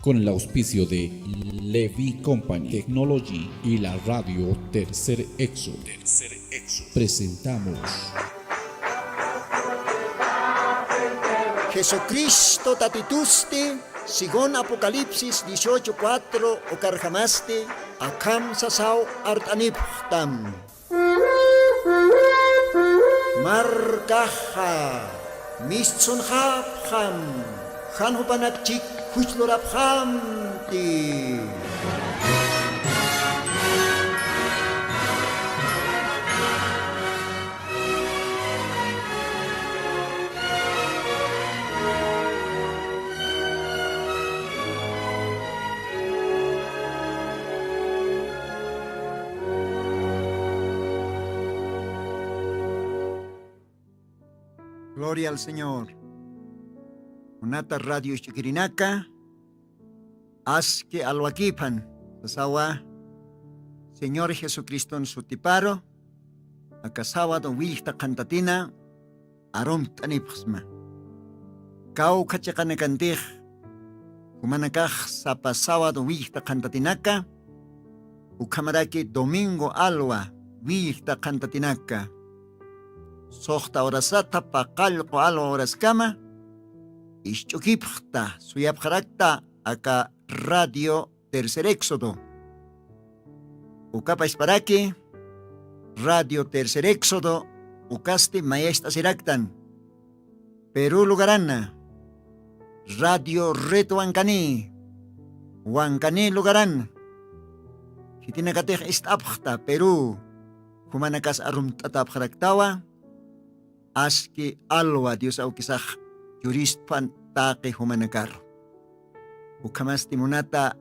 con el auspicio de Levi Company Technology y la radio Tercer Exo. Presentamos Jesucristo tatituste, según Apocalipsis 18:4 o carjamaste, akam sasao artaniptam. Markaha, miszunhapcham, hanhupanapchik huchloraphamti. Gloria al Señor. Unata Radio Chiquirinaka, Aske Alwakipan, Sasawa, Señor Jesucristo en su tiparo, Akasawa don Wilta Cantatina, Arom Tanipsma. Kau Kachakanakantig, Humanakaj Sapasawa don Wilta Cantatinaka, Ukamaraki Domingo Alwa, Wilta Cantatinaka. Sohta orasata paqallqu alwa oraskama ishchukipqta suyapqarakta aka Radio Tercer Éxodo. Ukapa isparaki Radio Tercer Éxodo ukaste mayesta siraktan. Perú lugarana Radio Reto Huancani lugaran. Hitinakatej istapqta Perú humanakas arum tatapqaraktawa. Aski alwa Dios aukisaj juristpan taqi humanakar. Ukamasti munata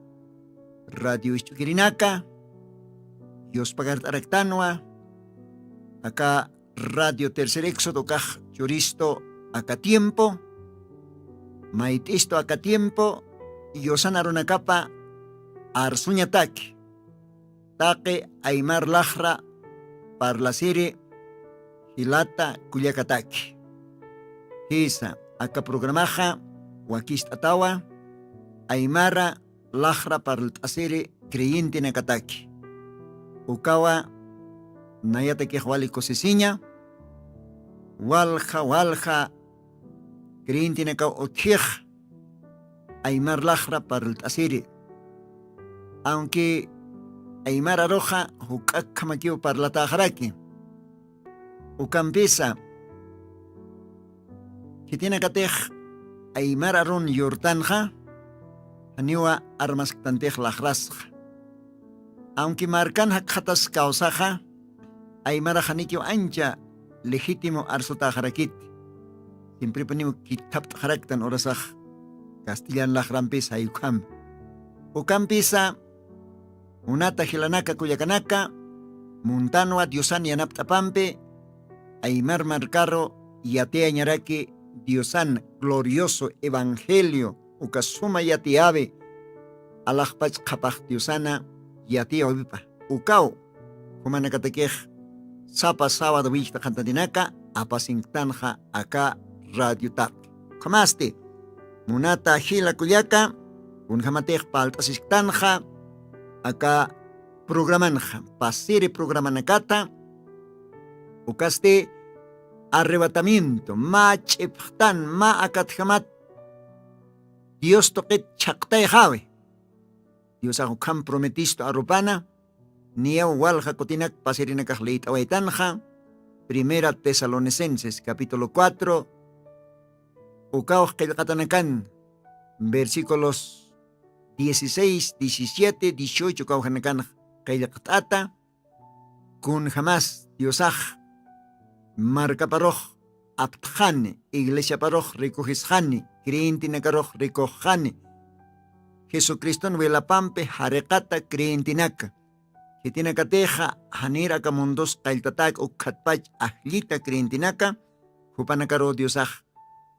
Radio Ichukirinaka, Dios pagart araktanwa, acá Radio Tercer Éxodo kaj juristo acá tiempo, maitisto acá tiempo, yosanarunakapa arsuñataki, taqi aymar lajra parlasiri Hilata Culiacataki. Hisa, acá programaja, Wakistatawa, Aymara, Lajra para el Tasiri, creyente Nakataki. Ukawa, Nayate Kehuali Cosiciña, Walja, creyente Naka Otij, Aymar Lajra para el Tasiri. Aunque Aymara Roja, Hukakamakio para la Tajaraki. Ucampisa, que tiene catej Aymara Ron Yortanja, Aniwa armas tantej lajrasja. Aunque marcan hakas causaja, Aymara Janikio ancha legítimo arsutajarakit. Siempre ponemos kitap haraktan orasaj, Castellan lajrampisa Ukam. Ucampisa, Unata Gilanaka Cuyacanaka, Muntanua Diosani Anaptapampe, Aymar Marcaro y Atea Ñaraki, Diosan glorioso evangelio, Ukasuma Yatiabe, Alajpach Kapach Diosana, Yatia Ovipa, Ukao, Humanakatekej, Sapa Sábado Vista Cantatinaka, Apasintanja, acá Radio Tat. Kamaste, Munata Gila Culiaca, Unjamatej Paltasiktanja, acá programanja, Pasire Programanacata, Ukaste arrebatamiento, ma cheptan, ma akatjamat. Dios toquet chakta jawe. Dios akam prometisto arupana, nia walja kotinak pasirinak leit awaitanja. Primera Tesalonicenses, capítulo 4. Ukaos kelkatanakan, versículos 16, 17, 18, kauhanakan kelkatata. Kun jamás Diosaj. Marca paroj, aptjane, iglesia paroj, recojisjane, creyente nakaroj, recojane. Jesucristo nuela pampe, jarecata, creyentinaka. Jetina cateja, janera camundos, kailtatak, ukatpach, ahlita, creyentinaka. Jupanakaro diosaj.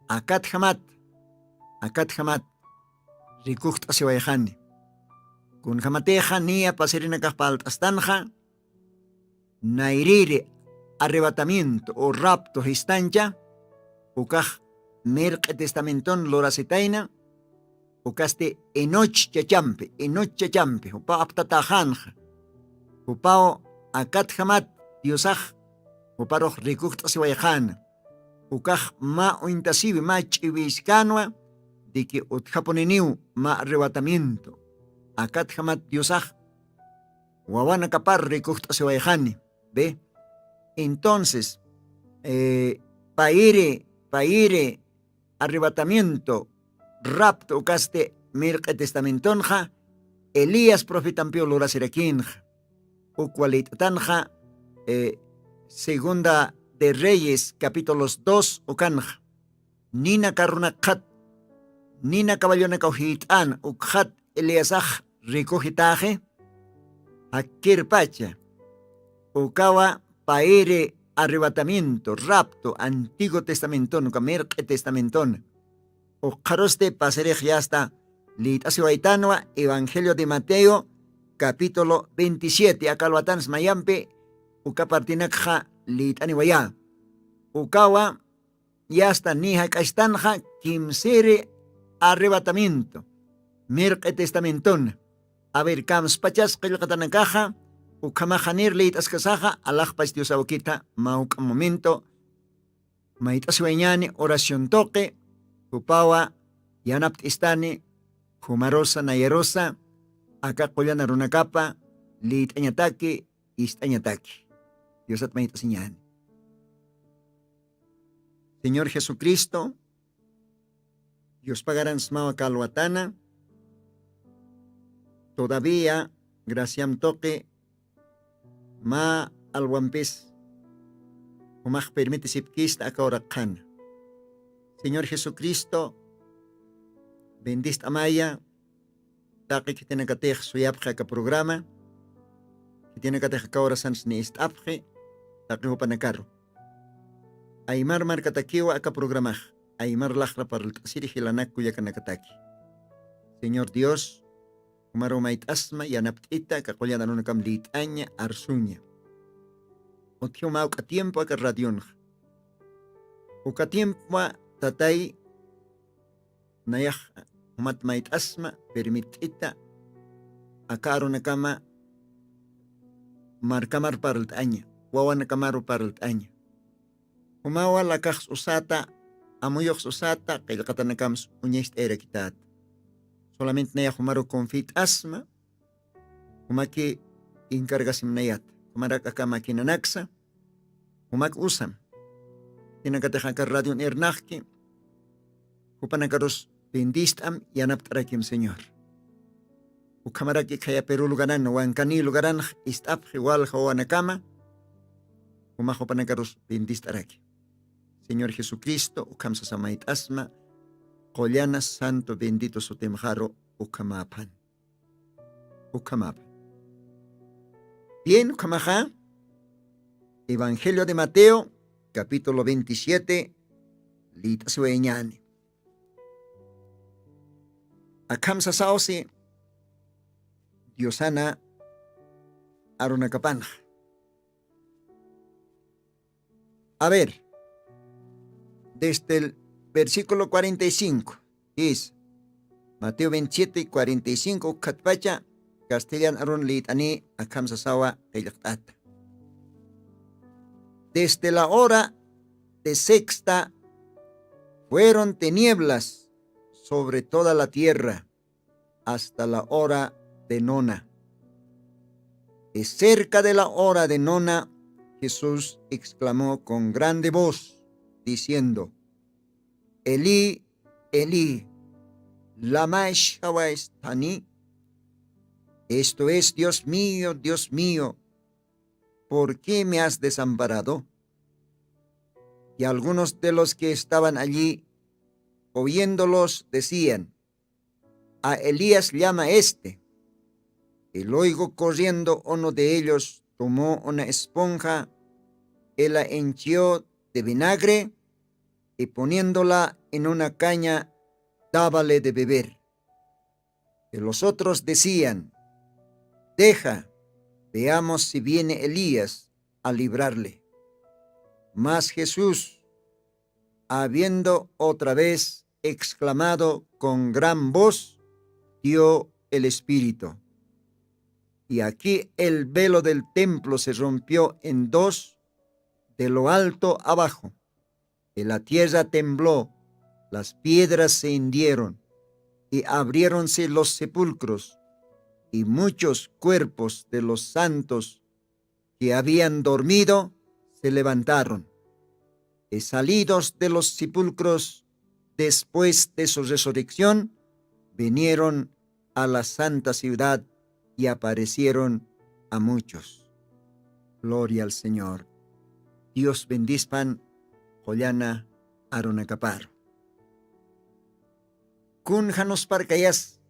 Akat jamat, rikucht asiwayjane. Kun jamateja, nia paserinakaj paltastanja. Nairire arrebatamiento o rapto histancha, ukaj merque testamenton lorasitaina, ukaste enoch chachampe, upao aptatajanja, upao akat jamat diosaj, uparoh rikucht asiwayajana, ukaj ma ointasibi ma chiviscanua, de que utjaponeniu ma arrebatamiento, akat jamat diosaj, wawana kapar rikucht asiwayajani, ve. Entonces, paire, arrebatamiento, rapto, ukaste mirque testamentonja, Elías profetampio lora serakinja, ucualitanja, segunda de Reyes, capítulos 2, ukanja, nina karuna kat, nina caballona kauhitan, ukhat Eliasaj recogitaje, akirpacha, ukawa paire arrebatamiento, rapto, Antiguo Testamento, Mirque Testamentón, o caroste paserej ya está, litasiwaitanwa, Evangelio de Mateo, capítulo 27, akalwatans mayampe, ukapartinakja litaniwaya, ukawa, ya está nija kaistanja, kimsere arrebatamiento, Mirque Testamentón, a ver, kams pachas, kelkatanakaja, ukamajanir leit askasaja, alaj pastios awakita, mauk momento, maitasueñani, oración toque, upawa, yanapt istani, humarosa nayerosa, acá collana runakapa, leit añataki, istañataki. Dios at maitasiñani. Señor Jesucristo, Dios pagarán smawa kalwatana, todavía, graciam toque, ma alwampis, umaj permite sipkista akaorakhan. Señor Jesucristo, bendist amaya, taki que tiene que tener suyapja ka programa, que tiene que tener ka orasans ni istapje, taki hupanakaro. Aymar markatakiwa aka programaj, aymar lajra para el tasiri hilanak kuya kanakataki. Señor Dios, Umaro mait asma yanaptita kakollana nunakam litaña arsuña. Otioma uka tiempo aka radionja. Uka tiempo tatay nayaj umat mait asma permitita akaro nakama markamar parltaña. Wawa nakamaru parltaña. Umawa lakaj usata amuyok usata kailkatanakams uñest era kitat. Solamente naya humaro confit asma, humaki incargasim nayat, humarak aka makinanaksa, humak usam. Tinakatejaka radio ernachki, hupanakaros bendistam yanaptarakim Señor. Ukamaraki kaya Perú lugaran, wankani lugaran, istap igual hawanakama, humak hupanakaros bendistaraki. Señor Jesucristo, ukamsa samait asma, Collana santo bendito sotemjaro ukamapan. Ukamapan. Bien, ukamaja. Evangelio de Mateo, capítulo 27, litasueñani. Akamsa sausi, Diosana arunakapanja. A ver, desde el versículo 45 es Mateo 27 y 45 katpacha castellan aron litani akamsa sawa electata. Desde la hora de sexta fueron tinieblas sobre toda la tierra hasta la hora de nona. Y cerca de la hora de nona Jesús exclamó con grande voz diciendo: Elí, Elí, lama sabachthani. Esto es, Dios mío, ¿por qué me has desamparado? Y algunos de los que estaban allí, oyéndolos, decían: a Elías llama este. Y luego corriendo uno de ellos tomó una esponja y la henchió de vinagre, y poniéndola en una caña, dábale de beber. Y los otros decían: deja, veamos si viene Elías a librarle. Mas Jesús, habiendo otra vez exclamado con gran voz, dio el Espíritu. Y aquí el velo del templo se rompió en dos, de lo alto abajo. Y la tierra tembló, las piedras se hundieron, y abriéronse los sepulcros, y muchos cuerpos de los santos que habían dormido se levantaron. Y salidos de los sepulcros después de su resurrección, vinieron a la santa ciudad y aparecieron a muchos. Gloria al Señor. Dios bendispan Jollana Aronacaparo. Kun janos parcayas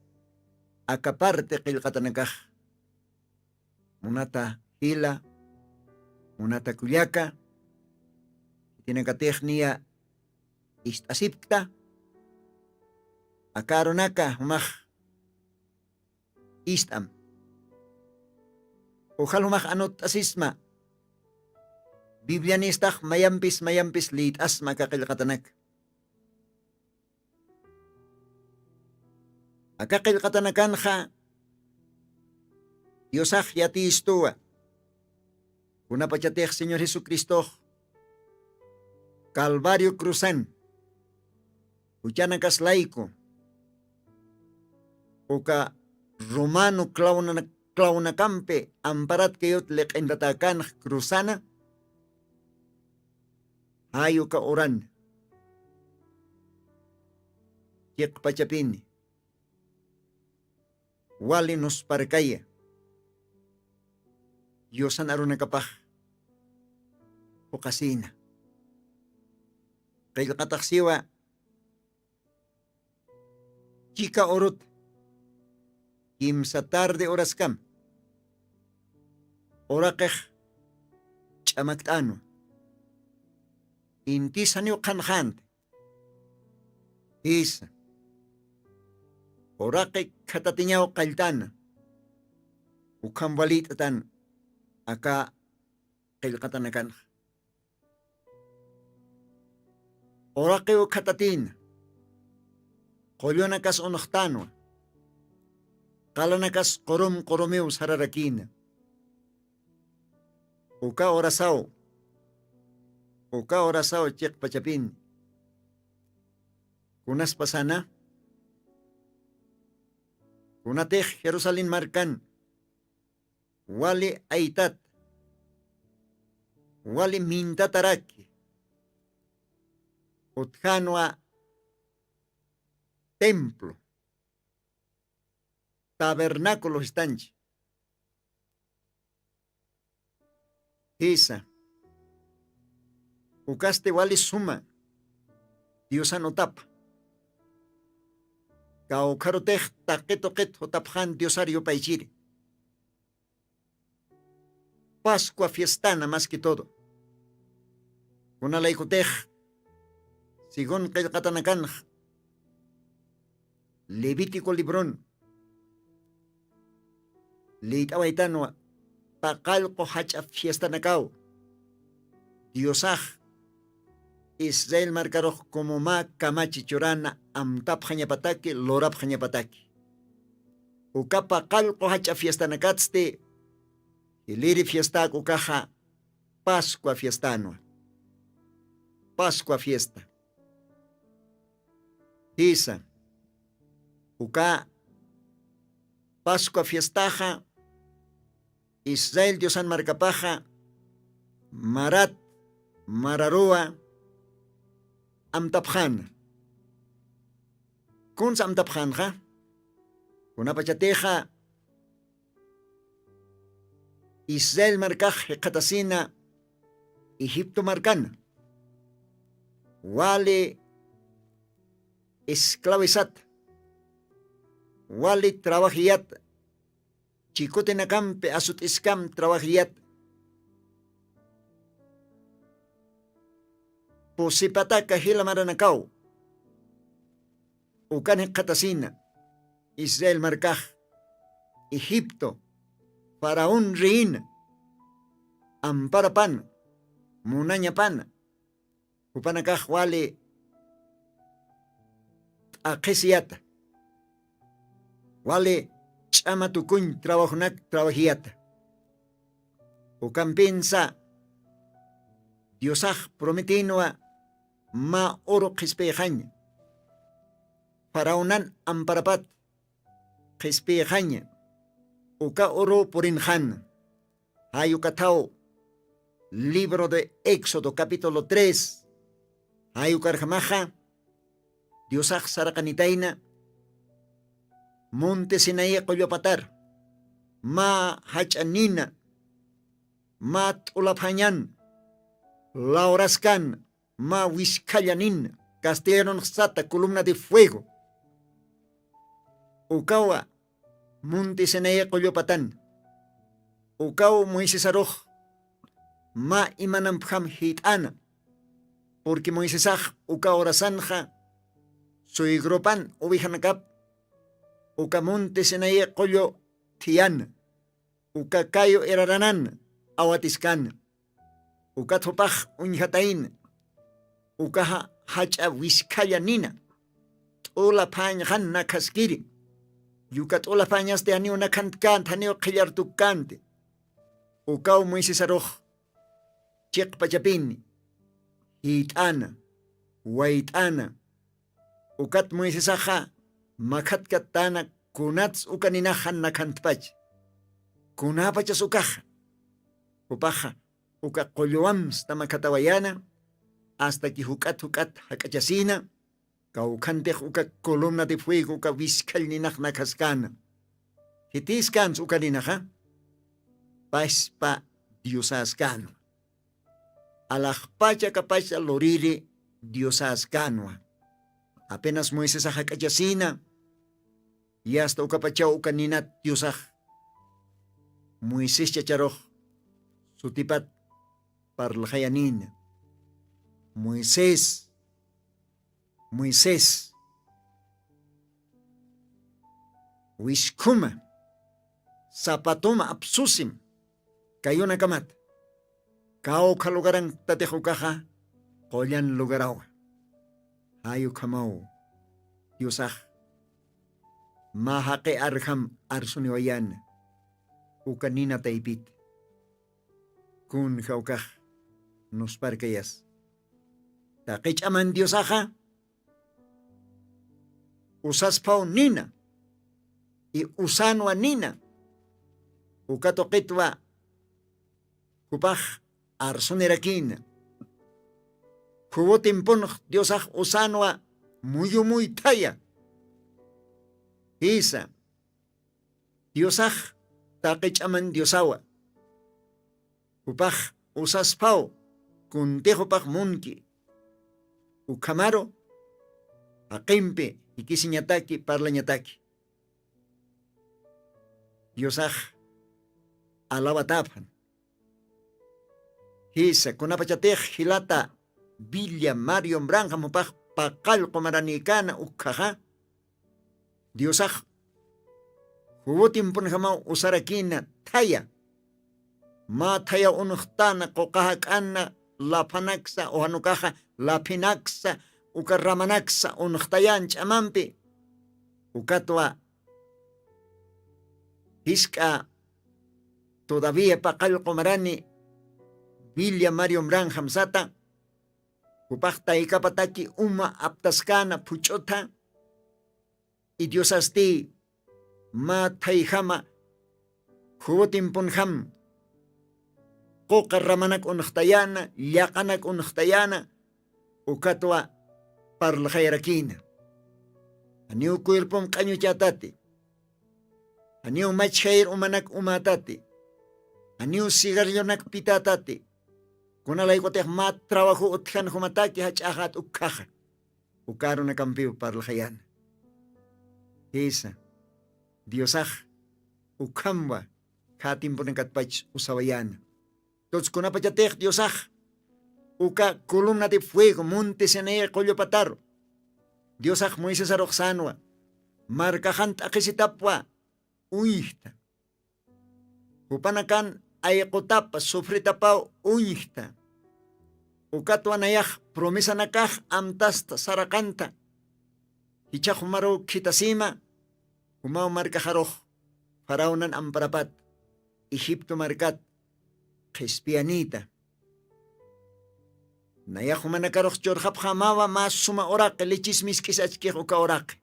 acaparte qillqatanakaj. Munata hila, munata cuyaca, tiene catechnia istasipta, acaronaka humaj istam. Ujal humaj anot asisma, Biblianistaj mayampis lit asma kakilqatanak. Akakilqatanakanja Diosaj yati istua. Una pachatej Señor Jesucristo Calvario cruzan. Uchanakas laico. Uka romano clauna campe amparat kayot lek endatakan cruzana. Hayo ka oran. Yek pachapini. Wali nos parkaya. Diyosan aronakapaj. Ukasina. Kaya kataksiwa. Chika orot. Kimsa tarde oras kam. Orakej. Chamaktano. Intisan yung kanhand. Isa. Orakej katatinyaw kaltan. Ukam walitatan. Aka kilkatanakan. Orakej katatin. Kolyonakas onoktano. Kalanakas korum sararakin. Uka orasaw. Uka orasaw cek pacapin. Kunas pasana. Kunateh Jerusalem markan. Wali aitat. Wali mintataraki. Utjanwa templo. Tabernáculo estanche. Isa. Ukaste wali suma. Dios anotap. Kao karotej taquetoquet otapjan diosario paichiri. Pascua fiestana más que todo. Una laicotej. Sigon kelkatanakan. Levítico librón. Leitawaitanoa. Pakalko hacha fiesta nakao. Diosaj. Israel marcaroj como ma kamachi chorana amtap jañapataki lorap jañapataki. Ukapa kalko hacha fiesta nakatste. Iliri fiesta ukaja Pascua fiestano. Pascua fiesta. Isa. Uka Pascua fiestaja. Israel Diosan marcapaja. Marat. Mararua. Amtapjan. Kun sa amtapjan ha? Kuna pachateja. Israel marcaj katasina. Egipto marcan. Wale esclavizat. Wale trabajiyat. Chikote na campe asut iskam trabajiyat. Posipataka hila maranakaw. Ukan katasina. Israel marcaj. Egipto. Faraón reina. Amparapan. Munañapan. Upanakaj wale akesiata. Wale chama tukun trabajiyata. Ukan pensa Diosaj prometinua ma oro qispejaña. Faraunan amparapat qispejaña. Uka oro purinjan. Hayukatao libro de Éxodo capítulo 3. Hayukarjamaja Diosaj sarakanitaina monte Sinaí qoyopatar ma hachanina ma tulapañan laurascan ma wishkallanin castellano sata columna de fuego ukawa monte Sinaí qoyopatan ukaw Moisés aroj ma imanampham hitana porque Moisésaj uka orasanja suigropan ubijanakap uka monte Sinaí qoyo tian uka kayo eraranan awatiskan uka topaj unjatain uka hacha wiskaya nina tola pañjan nakaskiri yuka tola pañas de anio nakantkan tanio qillartukante uka Moisés aroj chek pachapini hitana waitana ukat Moisés aja makat katana kunats ukaninajan nakantpach kunapachas ukaja upaja uka qolloams tamakatawayana hasta que hukat hakachasina kaukante uka columna de fuego uka wiskal ninaj nakaskana hitiskans ukaninaja paspa diosaskano alajpacha kapacha lorire diosaskanoa apenas Moisés hakachasina y hasta ukapachao ukaninat diosaj Moisés chacharoj sutipat parlajayanin Moisés wishkuma zapatoma absusim kayuna kamat kao kalugaran tatejukaja qollan lugarawa hayu kamau diosaj mahaqe arham arsuniwayan ukanina taipit kun jaukaj nos parkayas taqichaman diosaja usaspau nina y usanwa nina ukatoqitwa kupaj arsunerakina hubotimpunj diosaj usanwa muy taya isa diosaj taqichaman diosawa upaj usaspau kuntejopaj munki ukamaro aqimpe ikisiñataki parlañataki diosaj alawatapan isa kunapachatej hilata Villa Mario Branja mupaj paqal qomaranikana ukkaja diosaj hubotimpun jamau usarakina taya ma taya unuhtana qoqaja k'ana lapanaksa o hanukaja lapinaksa ukaramanaksa unuhtayan ch'amanpi ukatwa hiska todavía paqal qomarani Villa Mario Branham sata upaqta ikapataki uma aptaskana puchota y diosasti ma tayjama hubotimpunjam qoqa ramanak unuhtayana llaqanak unuhtayana ukatwa parlajayrakina aniu cuerpom qañuchatati aniu machhair umanak umatati aniu sigaryonak pitatati kunalaykotej ma trabajo utjan humataki hach'ajat ukkaja ukaruna kampiu parlajayana esa diosaj ukamba katimpunen katpach usawayana entonces kunapachatej diosaj uka columna de fuego monte Sinaí qollopataro diosaj Moisés arojsanwa markajant aqisitapwa uyta upanakan ayqutapa sufritapau uñiqta ukatwanayaj promesa nakaj amtasta sarakanta hichaj maro kitasima Humaw marka jaroj, faraunan amparapat, Egipto markat, Jespianita. Naya humana karoj chorjap jamawa más suma oraque, lechis miskis achkej uka oraque.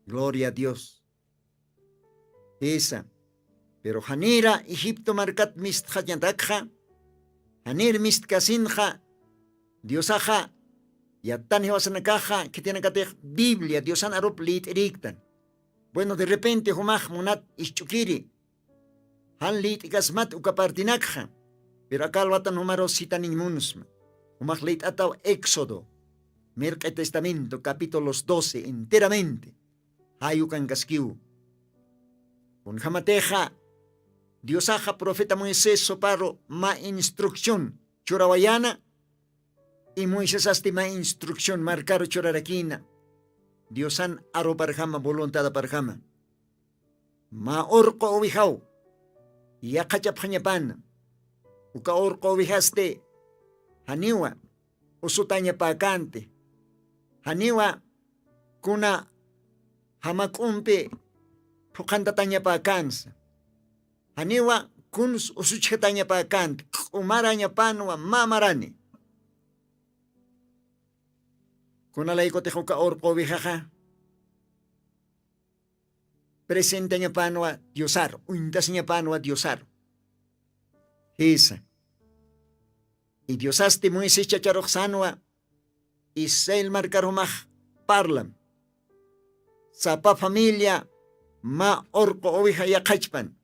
Gloria a Dios. Esa. Pero Hanira, Egipto markat mist hayantakja, Hanir mist kasinja, Diosaja, Yatan Hiwasanakaja, que tiene que Biblia, Diosan Arup lit erictan. Bueno, de repente, Humaj Munat Ischukiri, Han lit igasmat ukapartinakja, pero acá lo atan Humaro citan inmunusma. Humaj lit atau Éxodo, Merca Testamento, capítulos 12, enteramente. Hayukan Gaskiu. Un jamateja, Diosaja profeta Moisés soparo ma instrucción, chorawayana, y Moisés hasta ma instrucción marcaro chorarakina. Diosan aro parjama voluntad parjama. Ma orco ovijau, yakachap hanyapan, uka orco ovijaste, haniwa, usutanya pakante, haniwa, kuna hamakumpe, pukantatanya pakansa. Haniwa kuns usuchetanya pakant, umaranya panwa mamarani. Kuna laiko te huka orpo vijaja. Presentanya panwa diosar, uintasnya panwa diosar. Esa. Y diosaste Moisés chacharoksanwa, Israel marcaromaj parlam. Sapa familia ma orpo ovija yakachpan.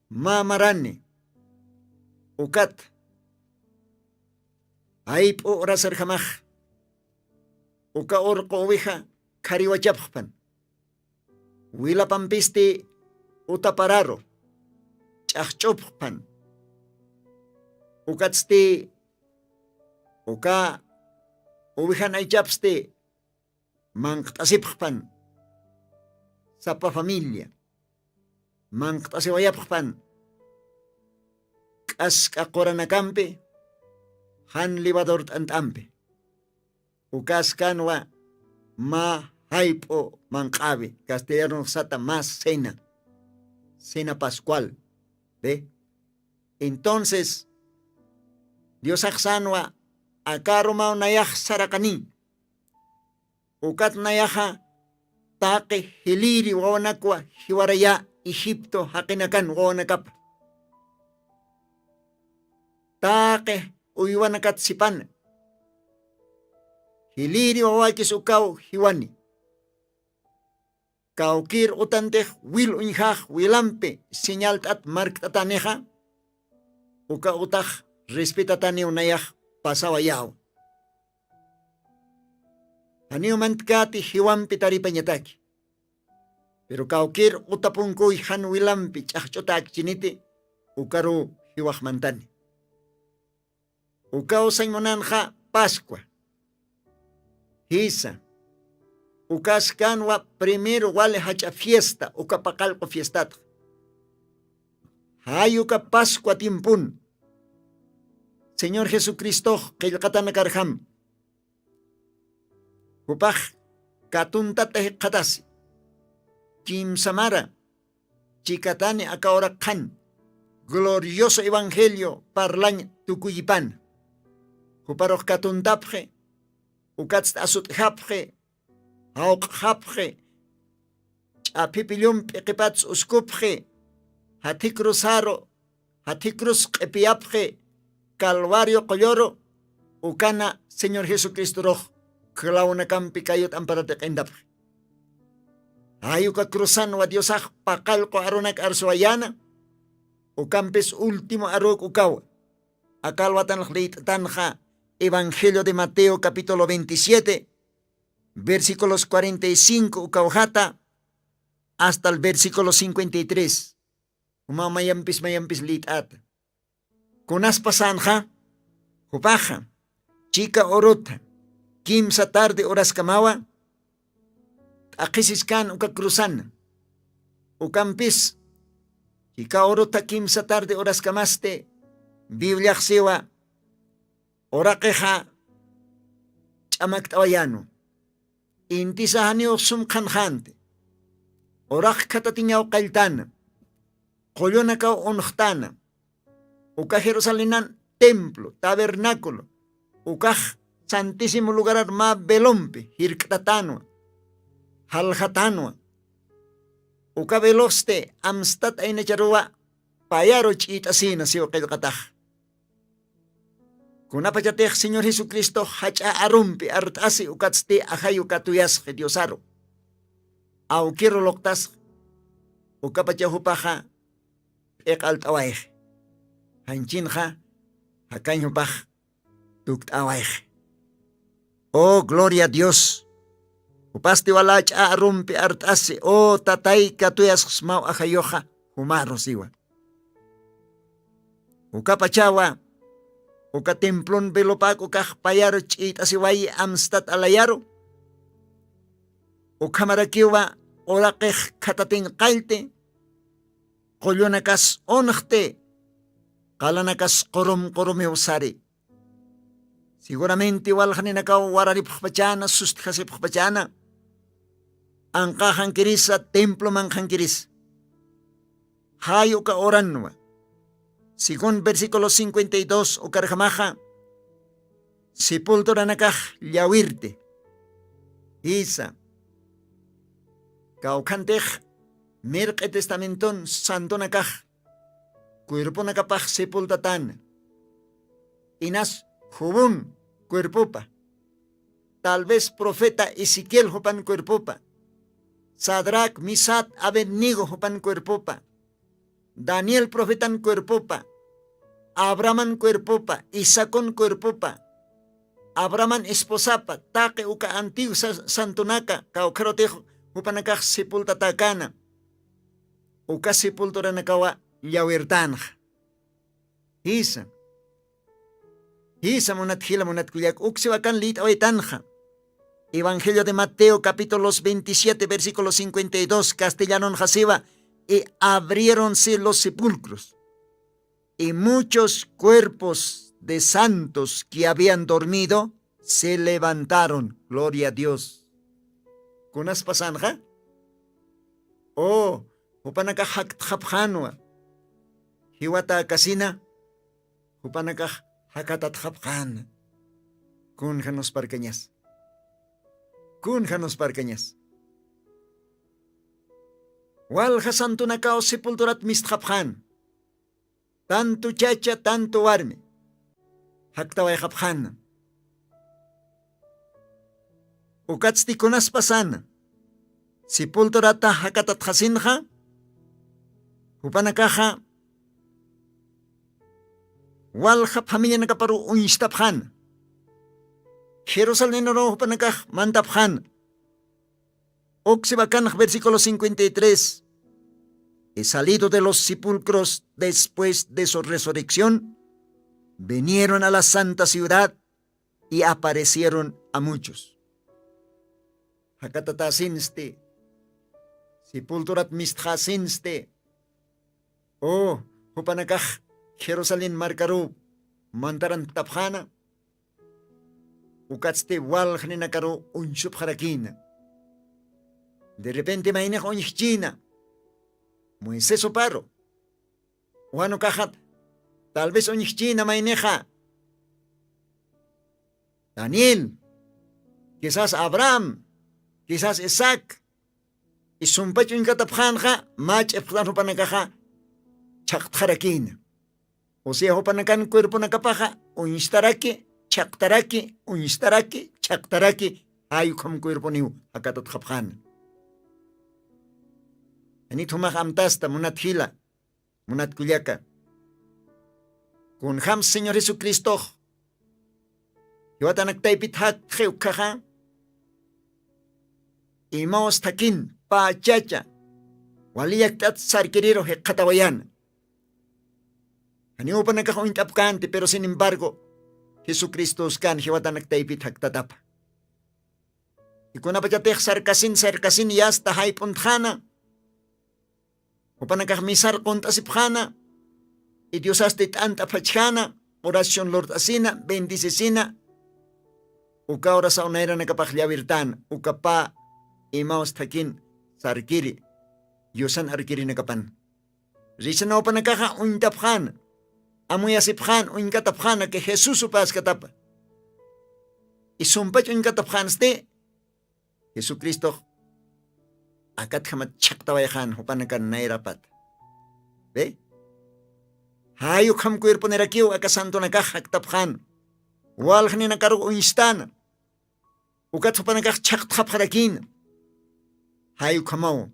Ma marani, ukat, aip o rasar jamaj, uka orko ovija kariwachapjan, wila pampiste utapararo, chachopjan, ukatste, uka ovijan aychapste, manqtasipjan, sapa familia. Mangtase wayapjan, kaska koranakampe, han libador antampe, ukaskanwa ma haipo mancabe, castellano sata más cena pascual, ¿ve? Entonces, Dios aksanwa, akaroma nayaj sarakani, ukat nayaja, taque hiliri wawanakwa hiwaraya, Egipto hakinakan wonakap. Taque uyuanakat sipan. Hiliri wawakis ukaw hiwani. Kaukir utanteh wil unjah wilampe senyal tat mark tataneja. Uka utah respetatane unayah pasawayaw. Aniu mantkati hiwampi taripanyataki. Pero kaukir utapungkoy hanwilampi chachchotak chiniti ukaru hiwajmantani. Ukaw saymonanja Pascua. Hisa. Ukaskanwa primero wale hacha fiesta ukapakalko fiestat. Hayuka Pascua timpun. Señor Jesucristo kailkatana karham. Upaj katuntate katasi. Kim Samara, Chicatane Akaora Khan, glorioso evangelio parlañ tukuyipan. Huparoj katundapje, ukatst asut hapje, hauk hapje, apipilium pekipats uskupje, hatikrusaro, hatikrus epiapje, calvario colloro, ukana Señor Jesucristo roj, klauna kampi kayot amparatek endapje. Ayuka cruzan wa Diosaj pakalko aronak arsuayana, o campes último arok ukawa. Akalwatan tanja Evangelio de Mateo capítulo 27, versículos 45 ukawjata hasta el versículo 53. Mayambis litat. Kunas pasanja, hupaja, chica orota, kimsa tarde horas kamawa, akisiskan uka cruzan, ukampis, chika orota kimsa tarde horas kamaste, Biblia siwa, orakeja, chamak tawayano, intisahanyo sumkanjante, Orak katatiñaw kailtana. Koyonakaw onhtana. Uka Jerusalenan templo, tabernáculo. Uka santísimo lugar arma belompe, hirktatanwa. Halhatanwa. Uka veloste amstat ay nacharua. Payaro chitasina siyo kailkataj. Kunapachatej Señor Jesucristo hacha arumpi artasi ukatste ahayu katuyas Diosaro. Aukiro loktas ukapachahupaja ekaltawaij. Hanchinja hakanyupaj tuktawaij. Oh, gloria a Dios. Upasti walach arumpi artasi. Oh, tatay katuyas mau ahayoja humaro siwa. Ukapachawa uka templon belopak uka payaro chitasiway amstat alayaro. Ukamarakiwa orakej katating kalte. Kolyonakas onakte. Kalanakas korom usari. Seguramente walhaninakaw wararipachana sustjasipachana. Angkahan kiris at templo mangkang kiris. Hayo ka oranwa. Según versículo 52 o karjamaja, sepultura nakaj llawirte. Isa. Kaukantej mirque testamenton santo nakaj. Cuerpo nakapaj sepultatan. Inas jubun cuerpopa. Tal vez profeta Ezequiel hopan cuerpopa. Sadrach, Misat, Abednego hopan cuerpopa. Daniel profetan cuerpopa. Abraman cuerpopa. Isacón cuerpopa. Abraman esposapa. Take uka antiu santonaka. Kaukarotejo upanakaj sepultatakana. Uka sepultura nakawa llawirtanj. Isa. Isa monatjila monatkuyak. Uksiwakan lit awetanja. Evangelio de Mateo capítulos 27 versículo 52 castellano jasiva. Y abriéronse los sepulcros, y muchos cuerpos de santos que habían dormido se levantaron. Gloria a Dios. ¿Kunas pasanja? Oh, upanaka haktjapjanwa. Hiwata kasina, upanaka hakatatjapjan. Kunjanos parqueñas. Kunjanos parqueñas. Walja santo nakao sepulturat mistjapjan. Tanto chacha, tanto warme. Haktaway japjan. Ukatsti kunas pasana. Sepulturata hakatat hasinja. Upanakaja. Walja familia nakaparu unistapjan. Jerusalén oro upanakaj mantapjan. Oxibacanj versículo 53. He salido de los sepulcros después de su resurrección. Vinieron a la santa ciudad y aparecieron a muchos. Hakatatasinste. Sepulturat misthasinste. Oh, hupanakaj Jerusalén marcaru. Mantaran tapjana. Ukatste waljaninakaru unshubharakina. De repente mainej onchina. Moisés oparo. Juano kajat. Tal vez onchina maineja. Daniel. Quizás Abraham. Quizás Isaac. Y sumpacho inkatapjanja. Mach epjan hopanakaja. Chaktarakin. O sea hopanakan cuerpo nakapaja. Unstaraki. Chaktaraki. Unstaraki. Chaktaraki. Ayukam cuerpo niu. Akatat japjan. Anit humaj amtasta munat hila, munat kulyaka. Kun ham Señor Jesucristo, yuatan aktaipit hak heukaja, imos takin pa chacha, waliyak tat sarkiriro he katawayan. Aniupa nakahuintapkante, pero sin embargo, Jesucristo kan yuatan aktaipit hak tatapa. Y kun apachatech sarkasin yas tahay punthana. Upanakahmisar kontasipjana. Y Dios hasta tanta pachana. Oración Lord asina. Bendicesina. Uka ora sa unaira nakapajliavirtan. Uka pa imaos takin sarkiri. Yosan arkirinakapan. Risanaw pa nagkaka uintaphan. Amuyasiphan uinkataphan que Jesús upas katapa. Isumpat uinkataphan ste. Jesucristo akat hamat chaktawayahan hupanakan nairapat. Ve? Hayuk ham cuerpo nerakiw akasanto nakak taphan. Wal hani nakaru uinstana. Ukat hupanakak chaktaparakin. Hayuk hamaw.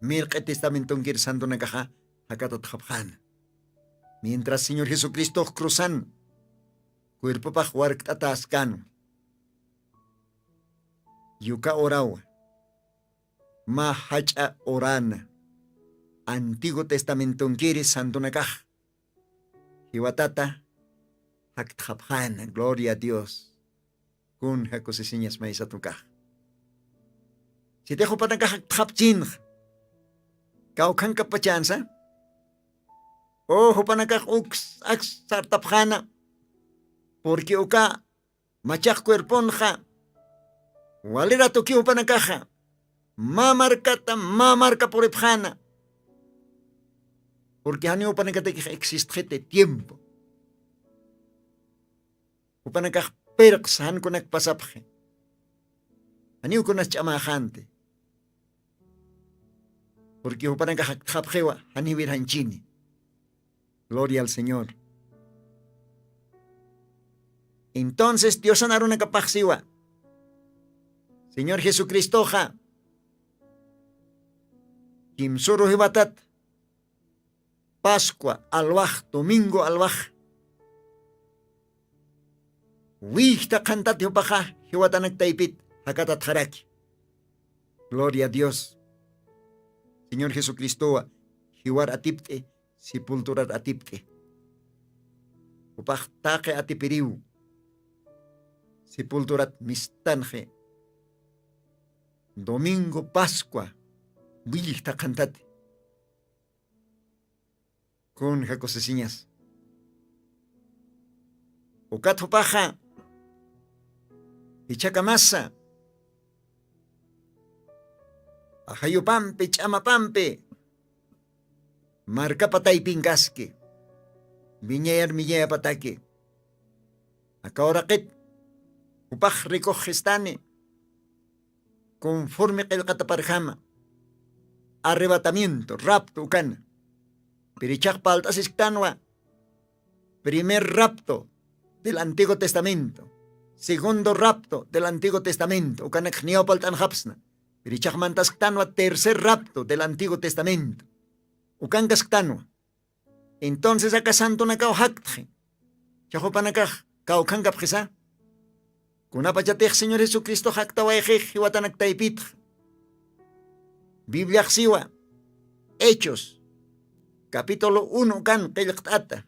Mirka testamentong kir santo nakaha hakatataphan. Mientras Señor Jesucristo cruzan, cuerpo pa huark ataskan. Yuka oraw. Mahacha orana. Antiguo Testamento kiri santo nakah. Hiwatata haktaphan. Gloria a Dios. Kun hakosisiñas maisatungkah. Si te pa nakahaktapchin. Kau kan kapachansa. Oh, hupanakak uks aks sartapjana. Porque uka machak cuerpon ja. Walera toki hupanakaja. Mamarka por epjana. Porque hani hupanakate que existe tiempo. Hupanakak perks han kunak pasapje. Hani ukunas chamajante. Porque hupanakak japjewa hani virhanchini. Gloria al Señor. Entonces Dios anaruna kapajsiwa. Señor Jesucristo ja. Kimsuru hibatat. Pascua alwaj, domingo alwaj. Wihta kantat hibaja hiwatanak taipit hakatat haraki. Gloria a Dios. Señor Jesucristo hiwar atipte. Sepulturar atipte. Upachtake atipiriu. Sepulturat mistanje. Domingo Pascua. Wilta cantate. Con jacosesiñas. Ukat paja. Ichakamasa. Ajayupampe, chamapampe. Marca patay pingasque. Viñer millea pataque. Acahora upaj recogestane. Conforme que el cataparjama. Arrebatamiento, rapto, ucana. Perichak paltas esctanua. Primer rapto del Antiguo Testamento. Segundo rapto del Antiguo Testamento. Ucana xneopaltan hapsna. Perichak mantasctanua. Tercer rapto del Antiguo Testamento. Ukangasktanua. Entonces acá santo nakao haktje. Chajopanakaj, kao kangapjesa. Kunapachatej Señor Jesucristo haktawaejej hiwatanak taipitj. Biblia siwa. Hechos. Capítulo 1 kan qilqtata.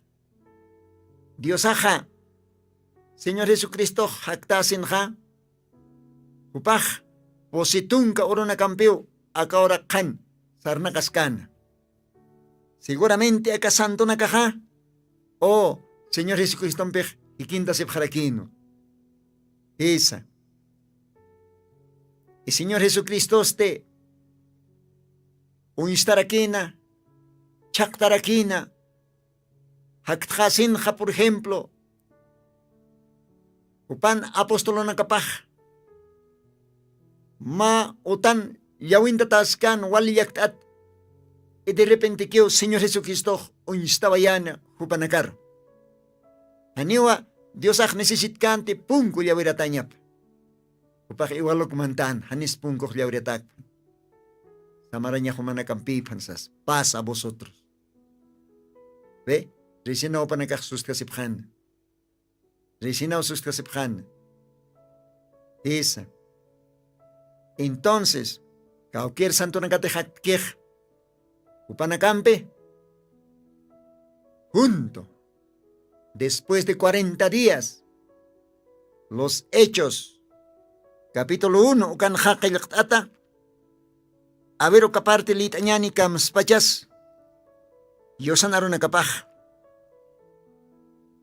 Dios aja. Señor Jesucristo haktasinja. Upaj. Positunka orona campeó. Acá ora kan. Sarnakaskana. Seguramente acá santo nakaja. Oh, Señor Jesucristo pej y quinta sepjaraquino. Esa. Y Señor Jesucristo este. Uinstarakina. Chaktarakina. Haktjasinja, por ejemplo. Upan apóstolo nakapaj. Ma utan yawinta taskan waliyaktat. Y de repente que Señor Jesucristo estaba yana hupanakar. Aniwa Dios necesitkante punko yawiratanyap. Upaj iwalo kumantan hanis punko yawiratak. Samaraña humanakampi pansas. Paz a vosotros. Ve, resina upanakak suskasiphan. Resina suskasiphan. Esa. Entonces, cualquier santo nakatejak kej. Upanacampe, junto, después de 40 días, los Hechos, capítulo 1, ukan haqilqtata, a ver caparte litañani kamspachas, yosanaruna kapaj,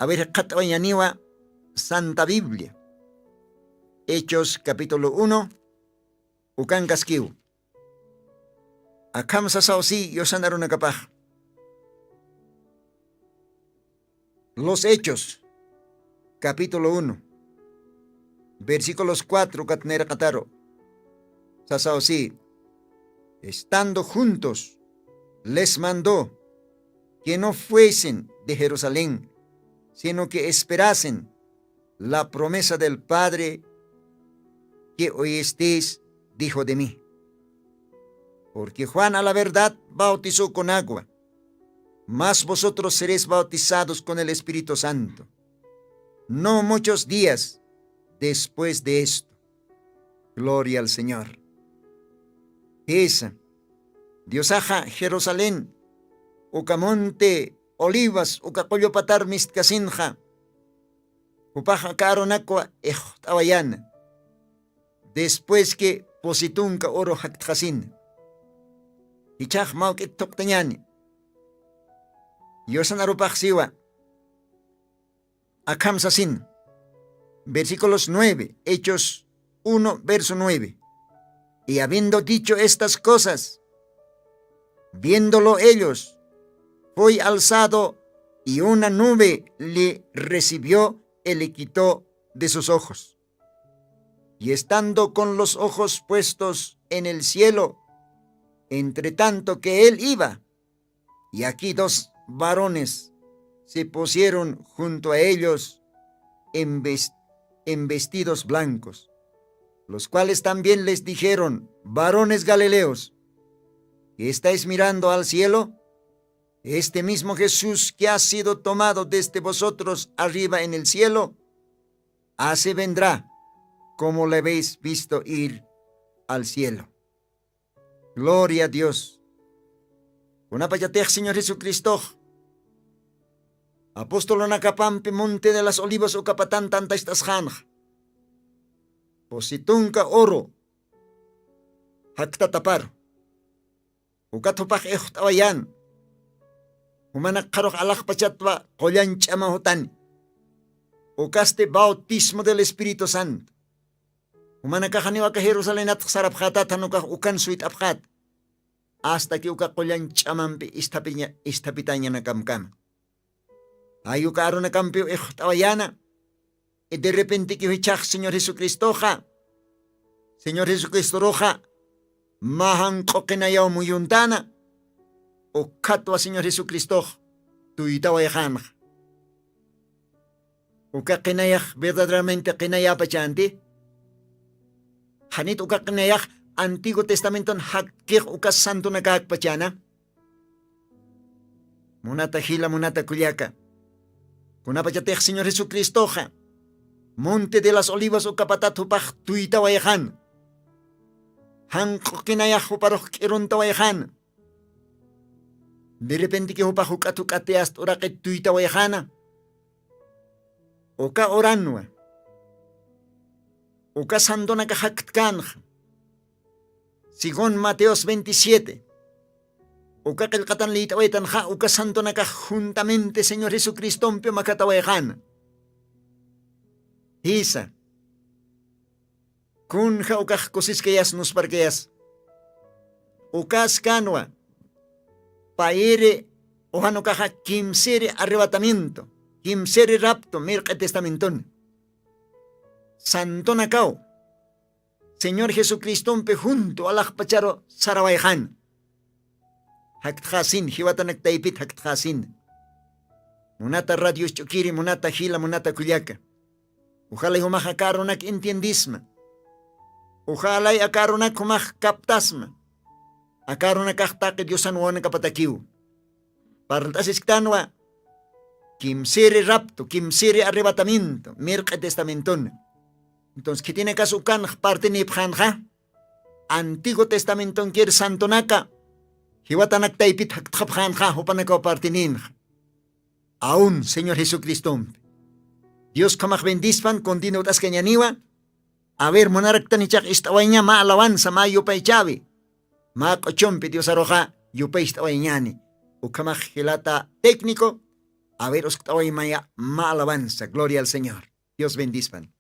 a ver katawayaniwa, Santa Biblia, Hechos, capítulo 1, ukan kaskiu. Akam sasausi yosanarunakapaj. Los Hechos, capítulo 1, versículos 4, katnera kataro. Sasausi, estando juntos, les mandó que no fuesen de Jerusalén, sino que esperasen la promesa del Padre que oísteis, dijo de mí. Porque Juan a la verdad bautizó con agua, mas vosotros seréis bautizados con el Espíritu Santo, no muchos días después de esto. Gloria al Señor. Esa, Dios aja Jerusalén, uka monte Olivas, uka Coyopatar mistkasinja, upaja karonakwa ejtawayana, después que positunka oro haktjasin. Ichaj maukit toktañani. Yosanarupaj siwa. Akam sasin. Versículos 9, Hechos 1, verso 9. Y habiendo dicho estas cosas, viéndolo ellos, fue alzado y una nube le recibió y le quitó de sus ojos. Y estando con los ojos puestos en el cielo, entre tanto que él iba, y aquí dos varones se pusieron junto a ellos en vestidos blancos, los cuales también les dijeron: varones galileos, ¿qué estáis mirando al cielo? Este mismo Jesús que ha sido tomado desde vosotros arriba en el cielo, así vendrá como le habéis visto ir al cielo. Gloria a Dios. Kunapayatej, Señor Jesucristo. Apóstolo nakapampi monte de las olivas o capatán tanta estas janj. Positunka oro. Haktatapar. Ukatopaj ejtawayan. Humanak karok alak pachatwa kolyan chamahutan. Ukaste bautismo del Espíritu Santo. Humanakajaniwa ka Jerusalén at sarapjata tanukaj ukan suit apjat. Hasta que uka kolyan chamampi istapitanya na kamkam. Ayuka aro na kampio ejtawayana. Y de repente que hichach Señor Jesucristo ja. Señor Jesucristo roja. Mahan kokinayaw muyuntana. O katwa Señor Jesucristo. Tuitawayahan. Uka kinayah verdaderamente kinayapachanti. Hanit uka kinayah Antiguo Testamento hakkik uka santo nakakpachana. Munata hila munata kulyaka. Kunapachatej Señor Jesucristo ja. Monte de las Olivas o kapatatupaj tuitawayahan. Hanko kinayah uparoj kiruntawayahan. De repente que upaj ukatukateast uraket tuitawayahana. Oka oranwa. Oka santo nakahaktkanja. Según Mateos 27, uka kelkatan liitawetan ja uka santo naka juntamente Señor Jesucristo pio makatawayahan. Isa. Kun ja uka kosiskeyas nos parkeyas. Ukas kanwa. Paire ohano kaja kimsere arrebatamiento. Kimsere rapto mirka testamenton. Santo nakao. Señor Jesucristo pe junto a la pacharo sarawayahan. Hakthasin, hiwata nagtaipit hakthasin. Munata radio chukiri, munata hila, munata kulyaka. Ojalá humaja karonak entiendisma. Ojalá akaronak humaj kaptasma. Akaronak ahtake Diosan wana kapatakiw. Partas iskanwa. Kimsere rapto, kimsere arrebatamiento, mirka testamenton. Entonces, ¿qué tiene caso kan parte ni pjanja? Antiguo Testamento quiere santonaka. Hiwatanak taipit hakpjanja hopanaka partinin. Aún, Señor Jesucristo. Dios kamaj bendispan continúa taskeñaniwa. A ver, monarak tanichak istawaña ma alabanza ma yupay chavi. Ma cochompe Dios aroja yupay istawañani. Ukamaj gelata técnico. A ver, oskaway maya ma alabanza. Gloria al Señor. Dios bendispan.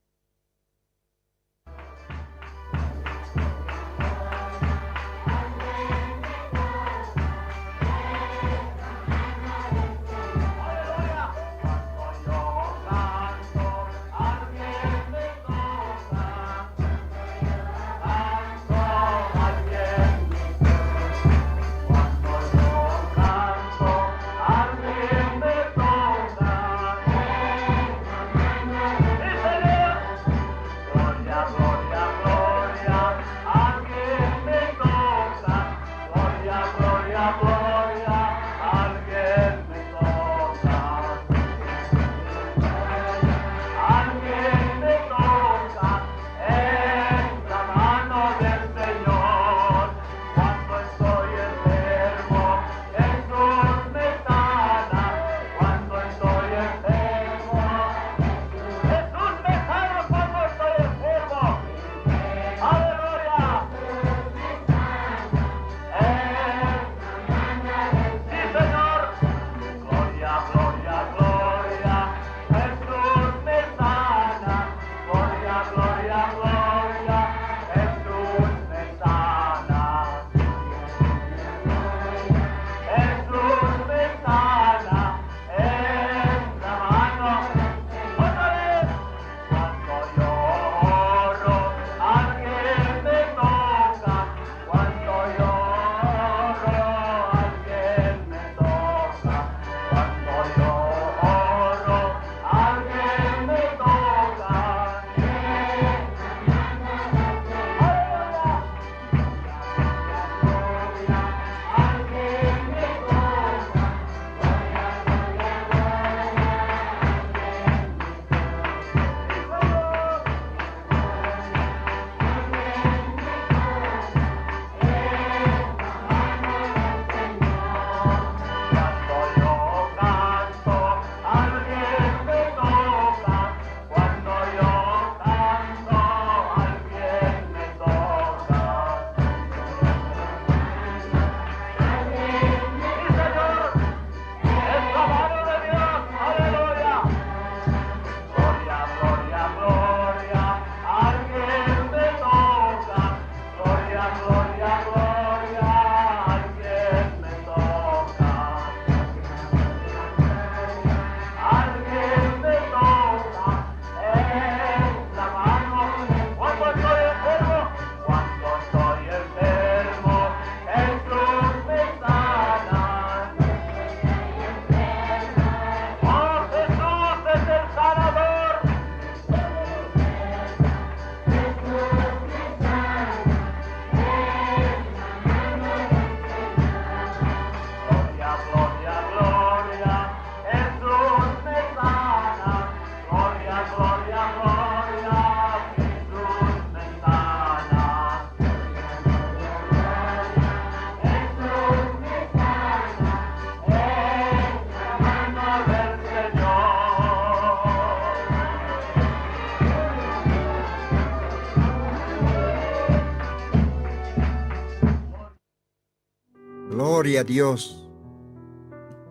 Gloria a Dios.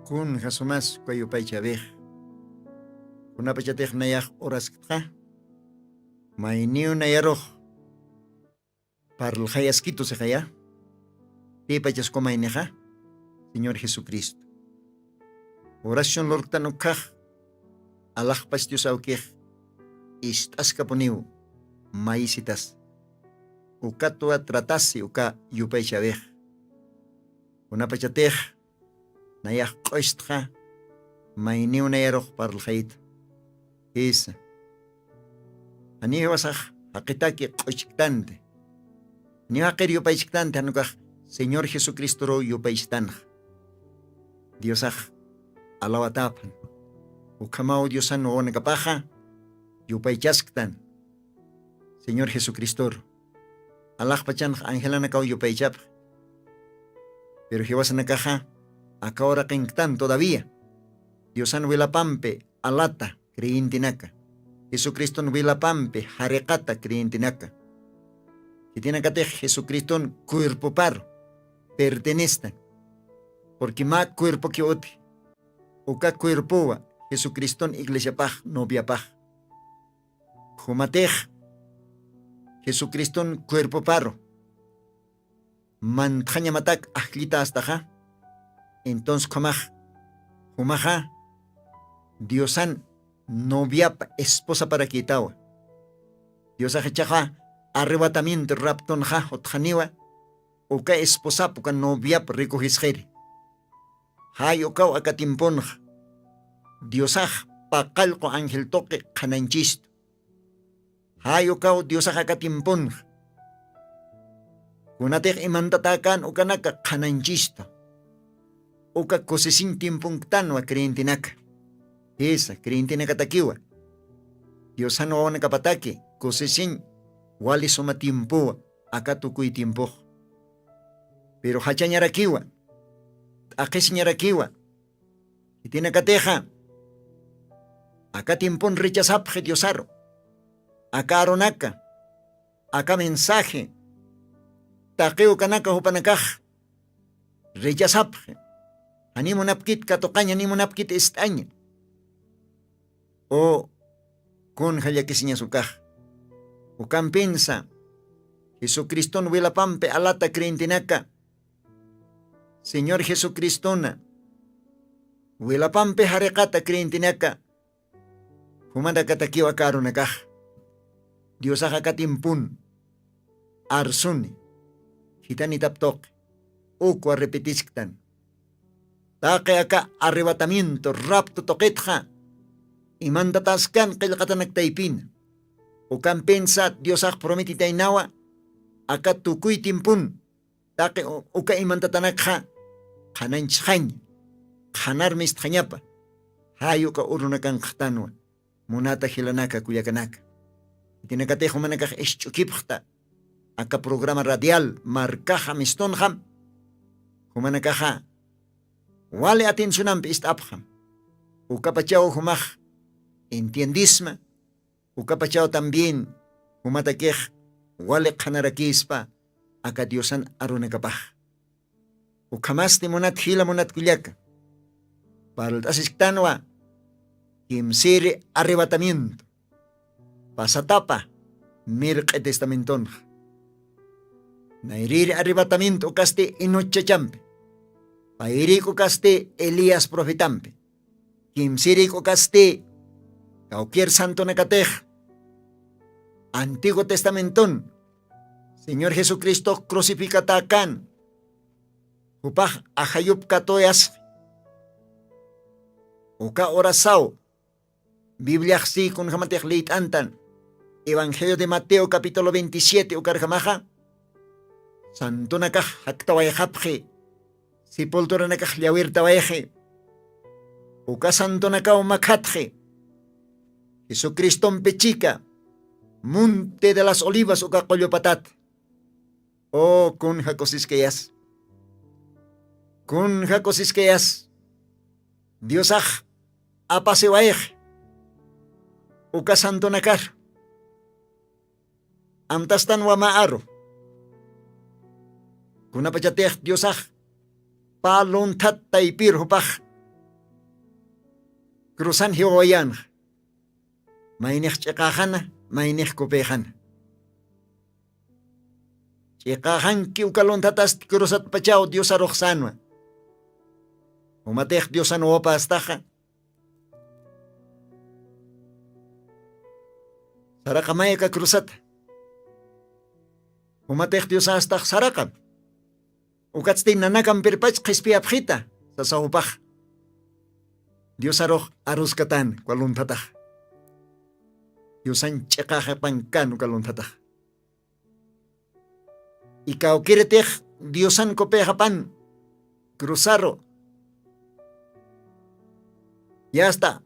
Kun hasumas kwayo paychabej. Kuna pachatej nayak oras ka. May niyo na yaroj. Parl hayaskito se kaya. Ti pachas komay neja. Señor Jesucristo. Oración lortano kaj. Alaj pas Dios aukej. Istas kaponiu. Maisitas. Uka tua tratasi uka yupay chabej. Una pachatej. Nayak koistja. May niyo na yaroj parl hayit. Isa. Ani wasaj hakitaki koichiktante. Ni hakir yupaichiktante anukaj Señor Jesucristo ro yupaichtanj. Diosaj alawatapan. Ukamao Diosan o nakapaja yupaichasktan. Señor Jesucristo ro. Alaj pachanj angelanakao yupaichap. Pero hiwasanakaja akahora kenktan todavía. Diosan wilapampe alata creyintinaka. Jesucristo wilapampe harekata creyintinaka. Que tiene que Jesucristo cuerpo paro, pertenecen. Porque más cuerpo que otro. O que cuerpo Jesucristo iglesia paj, novia paj. Jumatej, Jesucristo cuerpo paro. Mantaña matak ajlita hasta ja. Entonces comaj, jumaja, Diosan novia esposa para quitawa. Dios ajechaja. Arrebatamiento rapton ja otjaniwa uka esposa puka novia recogisjeri hay uka akatimpon Diosaj pakalko ángel toque kananchisto hay uka Diosaj akatimpon kunatek imantatakan uka naka kananchisto uka kosesin tiempong tanwa creentinaka esa creentinaka takiwa Diosan o nakapatake kosesin wali soma tiempo, acá tukuy tiempo. Pero hachañarakiwa, akesiñarakiwa, y tiene cateja, acá tiempón rechazapje Diosaro, acá aronaka, acá mensaje, taqueo kanaka hupanakaj, rechazapje, animonapkit katokaña, animonapkit estaña, o con hayakesiña su caja. Ukan pensa, Jesucristo wilapampe alata creentinaka. Señor Jesucristo wilapampe harekata creentinaka. Humanda katakiwa karunakaj. Dios akatimpun. Arsuni. Hitani taptok. Uko repetisktan. Take aka arrebatamiento rapto toquetja. Y mandataskan kilkatanak taipin. Ukan pensa Dios prometi tainawa aka tukuy timpun take uka imantatanakha khananchhañ khanar misthañapa hayo ka urunakan khtanwa munata hilanaka kuyakanaka tinakatejo manaka eschukipkhta aka programa radial markaja mistonham humanakaja wale atencionam istapkham uka pachao humaj entiendisma Ukapachao también, humatakej, wale kanarakispa, aka Diosan arunakapaj. Ukamaste monat hila monat kulyaka. Para el asistanwa, kimsiri arrebatamiento. Pasatapa, mirque testamenton. Nairiri arrebatamiento ukaste inochachampe. Pairi ukaste Elías profetampe. Kimsiri ukaste Cualquier santo nakatej. Antiguo Testamentón. Señor Jesucristo crucificatakan. Upaj ahayup katoyas. Uka orasao. Biblia si kun hamatej leit antan. Evangelio de Mateo capítulo 27 ukarjamaja. Santo nakaj haktawayajapje. Sepultura nakaj llawirtawayaje. Uka santo nakao makatje. Jesucristo en pechica, monte de las olivas o patat. Oh, kun jacosisqueas. Kun jacosisqueas. Diosaj, apasewaej. Uka santo nakar. Amtastan wa maaro. Kuna pachatej Diosaj. paluntat taipir hupaj cruzan hiwayan mainih ch'aqajana mainih kupejana ch'aqajan kiukaluntatas cruzat pachao Dios arojsanwa umatej Dios anuopa astaja saraka mayka cruzat umatej Dios astaj sarakam ukatstin nanakam pirpach qispiapjita sa sahupaj Dios aroj aruskatan kualuntataj Diosan ch'aqajapan kan ukaluntataj ikaw kiretej Diosan kopejapan cruzaro ya está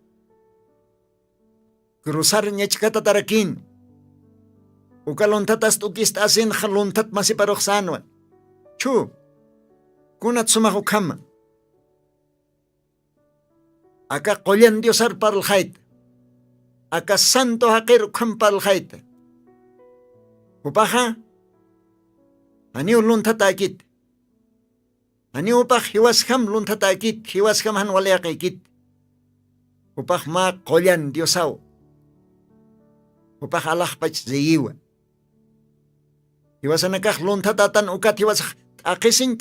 cruzar ñachkata tarakin ukaluntatas tukista asin jaluntat masiparojsanwa chu kunat sumajukama acá qollan Diosar parljait acá santo haqir ukam parljait upaja aniu luntatakit aniu upaj hiwaskam luntatakit hiwaskam han waliaqikit upaj ma qollan Diosaw upaj alajpach zeyiwa hiwasanakaj luntatatan ukat hiwasak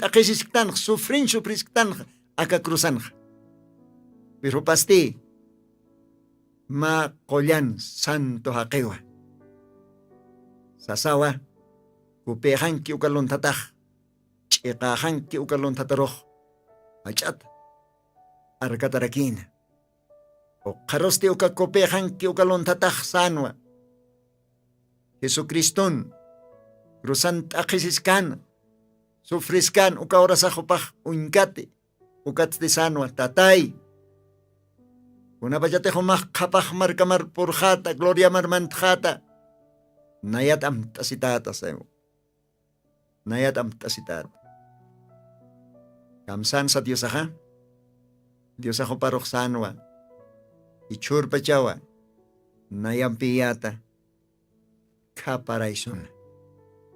taqisiktan sufrisktan acá cruzan pero pasti ma qollan santo haqiwa sasawa kupejanki ukaluntataj ch'iqajanki ukaluntataroj ach'at arkatarakina uqarosti ukakupejanki ukaluntataj sanwa Jesucriston cruzan t'aqisiskan sufriskan ukaorasajupaj unkate ukatste sanwa tatay unapachate humaj qhapaj markamar purjata gloria marmantjata nayatam tasitata sayo nayatam tasitata kamsan sa Diosaja Diosajo parojsanwa ichurpachawa nayampiyata kaparaison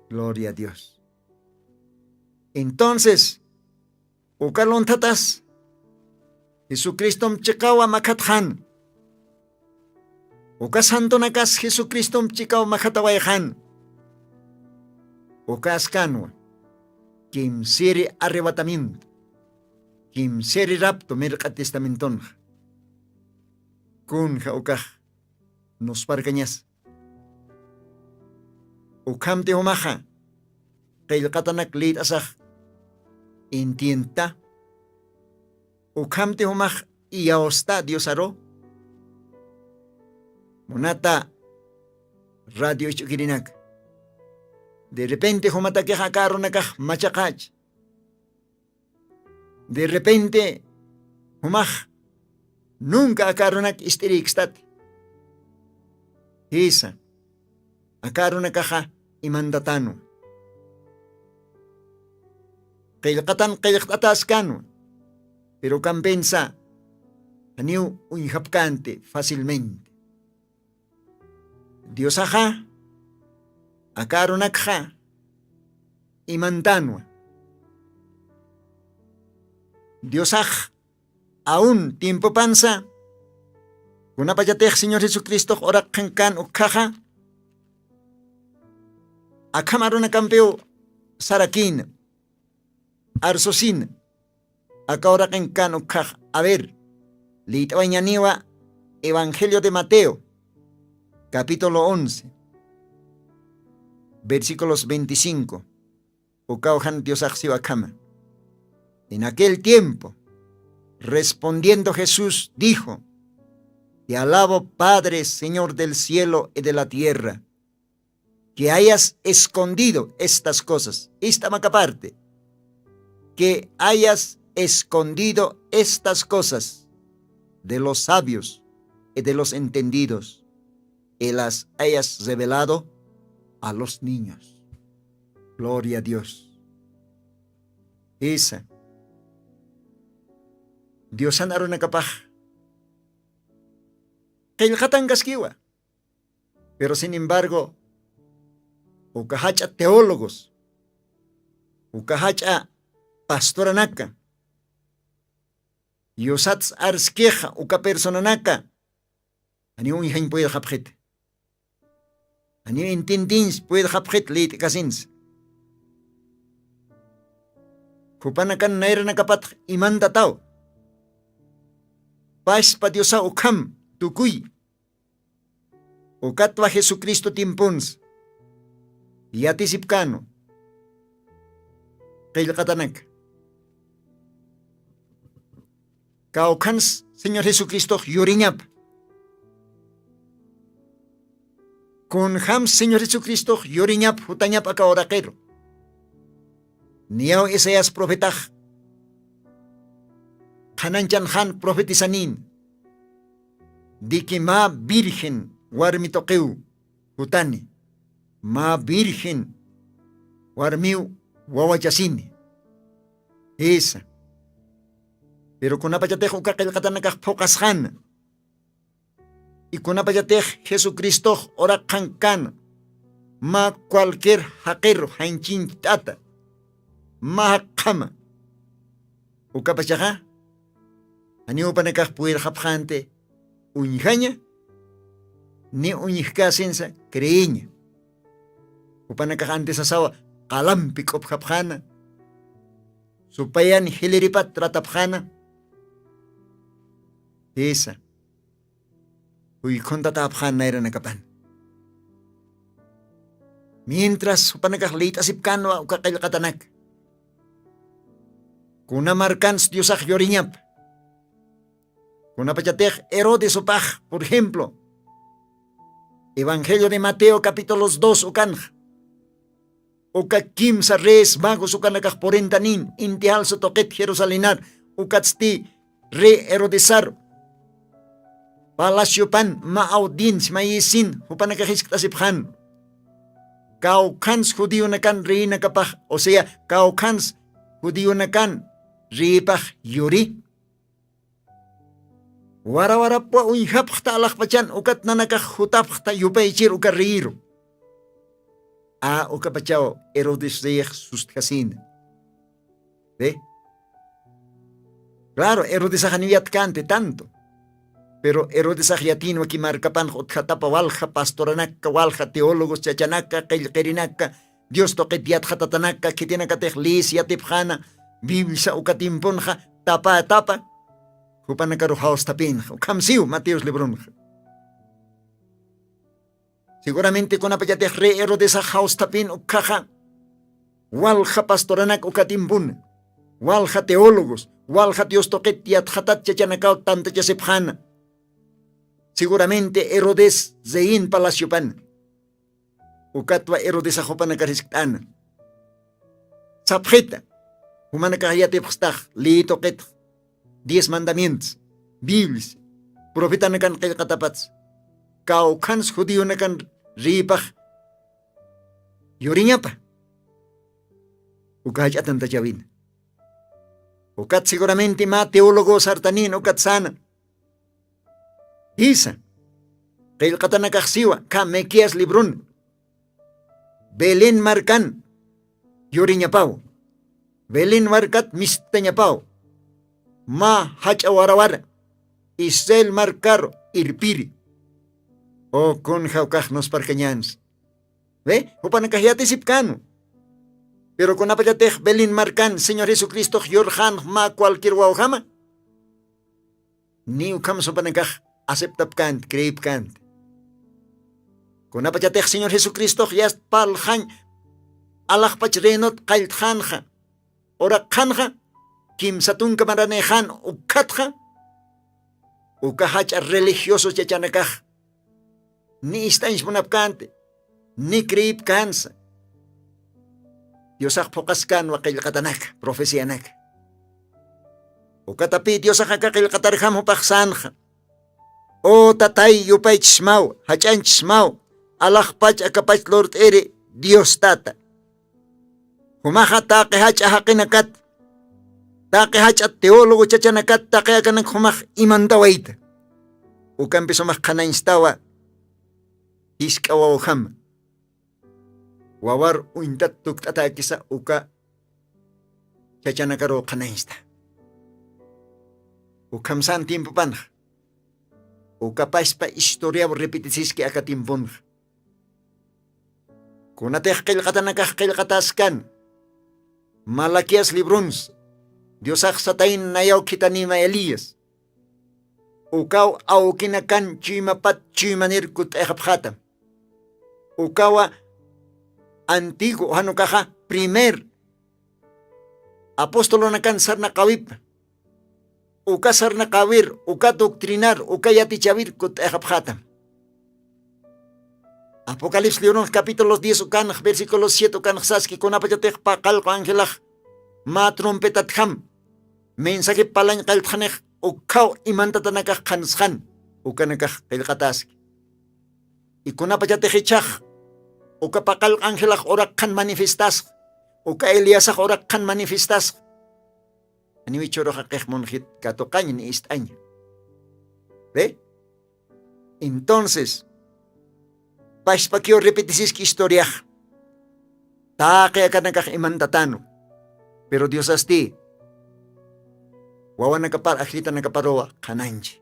gloria a Dios entonces ukaluntatas Jesucristom chikawa makatjan ukasanto nakas Jesucristom chikawa makatawayjan ukaskanwa kimsiri arrebatamiento kimsiri rapto mirqa testamenton kunja ukaj nos parcañas ukamte humaja qillqatanak lid asaj intienta ukamte humaj iyaosta Diosaro monata radio ichukirinak de repente humata que hakaro nakaj machakach de repente humaj nunca akaronak istirixtat isa akaronakaja imandatano qillqatan qillqtataskanwa pero compensa aniu unjapkante fácilmente Diosaja akaronakja imantanwa Diosaj aún tiempo panza kunapayatej Señor Jesucristo orakkan ukkaja akamaruna campeo sarakin arsosin akaorakkan ukkaj a ver litawañaniwa Evangelio de Mateo capítulo 11 versículos 25 ukaujan Diosaj siwakama en aquel tiempo respondiendo Jesús dijo: Te alabo, Padre, Señor del cielo y de la tierra, que hayas escondido estas cosas, esta macaparte, que hayas escondido estas cosas de los sabios y de los entendidos, y las hayas revelado a los niños. Gloria a Dios. Esa Dios anaron na kapah. Kailkatan kaskiwa. Pero sin embargo, ukahacha teólogos, ukahacha pastoranaka, Yosats arsqueja uka personanaka. Ani un hijain puede japjet. Ani intintins puede japjet leit kasins. Kupanakan naira nakapat imanda tao. Pas patiosa ukam tukui. Ukatwa Jesucristo timpuns. Yatisipkano. Kailkatanak. Kaukans Señor Jesucristo yuriñap. Con hams Señor Jesucristo yuriñap hutañap akaorakero. Niao Isaías profetaj. Hananchan han profetisanin. Diki ma virgen warmi toqeu hutani. Ma virgen warmiu wawachasini. Esa. Pero kunapayatej ukakilkatanakaj pokashan. Y kunapayatej Jesucristo ora kankan. Ma cualquier haquero hanchintata. Ma kama. Ukapachaja. Ani upanakaj puer japjante. Unjaña. Ni unjkasensa creeña. Upanakaj antes asawa kalampik opjapjana. Supayan hiliripat ratapjana. Esa. Uy konta tapjana era nakapan. Mientras upanakaj leit asipkano ukakilkatanak. Kuna marcans diosaj yoriñap. Kuna pachatej Herodes opaj, por ejemplo. Evangelio de Mateo capítulo 2 ukanja. Uka kimsa res magos ukanakaj porentanin intihal so toket Jerusalinar ukatsti re Herodesar. Palacio pan ma audins ma yisin upanakajis tasiphan. Kaukans judío nakan reina kapaj, o sea, kaukans judío nakan ripaj yuri. Wara po unhapjta alakpachan ukat nanakaj hutapjta yupaychir ukarriiro. Ukapachao Herodes reyes sustkasin. ¿Ve? Claro, Herodes ajaniviat cante tanto. Pero Herodes ajatino aquí marcapan jotjatapa walja pastoranaka walja teólogos chachanaka kailkerinaka Dios toquetiat jatatanaka kitinakatej lis yatipjana bibisa ukatimponja tapa hupanakaru haos tapinja ukamsiu Mateos Lebronja. Seguramente con apayatej re Herodes a haos tapin ukaja walja pastoranak ukatimpun walja teólogos walja Dios toquetiat jatat chachanaka tanto chasepjana. Seguramente Herodes zein palacio pan. Ukatwa Herodes a jopanakarisktana. Sapjeta. Humanakayate pstaj. Liitoket. 10 mandamientos. Biblis. Profeta nakan katapats. Kaukans judío nakan ripaj. Yoriñapa. Ukajatan tachavin. Ukat seguramente ma teólogo sartanin ukatsana. Isa, kailkatanakaksiwa, ka mekias librun. Belén markan, yoriñapau. Belén markat mistañapau. Ma hachawarawara, Israel marcaro, irpiri. O con jaukaj nos parcañans. ¿Ve? Upanakahiate sipkano. Pero con apayatej Belén markan, Señor Jesucristo, yorjan ma cualquier wauhama. Ni ukam sopanakaj. Aceptap kant, creip kant. Con apachatej Señor Jesucristo yast paljan alajpach renot kailtjanja. Ora kanja kim satun kamaranejhan ukatja. Ukahach religiosos chachanakaj. Ni istanch munapkante. Ni creip kansa. Diosak pokaskan wakil katanak, profesianak. Ukatapi diosak kakil katarham upaksanja. O tatay yupay chismaw, hachan chismaw, alakpach akapach Lord ere, Dios tata. Humaha take hach ahakinakat, take hach at teólogo chachanakat, take akanang humah imandawait. Ukampiso mah kanainstawa, iskawa uham. Wawar uintat tuktata kisa uka chachanakaro kanainsta. Ukamsan tiempo pan. Ukapais pa historia repetisis que acá tiempon. Kunateh kilkatanakah kilkataskan. Malakias libruns. Dios aksatain nayaw kitanima Elías. Ukaw au kinakan chimapat chimanir kut ekaphatam. Ukawa antiguo hanukaha primer apóstolo nakan sarna kawip. Uka sarna kawir, uka doktrinar, uka yatichavir kut ekaphatam. Apocalipsis libro capítulos 10 ukan versículos 7 ukan saski kunapayateh pakal ko angelach ma trompetat ham. Mensaje palan kalthaneh ukaw imantatanakah kanshan ukanakah kalkataski. Ikunapayateh uka pakal angelach orak kan manifestas. Uka Eliasach orak kan manifestas. Ani wichoro hakeh monjit katokaña ni istaña. ¿Ve? Entonces, paspakio repetisis ki historia. Ta kaya kanakah imantatano. Pero Dios asti. Wawa nakapar akhita nakaparowa kananji.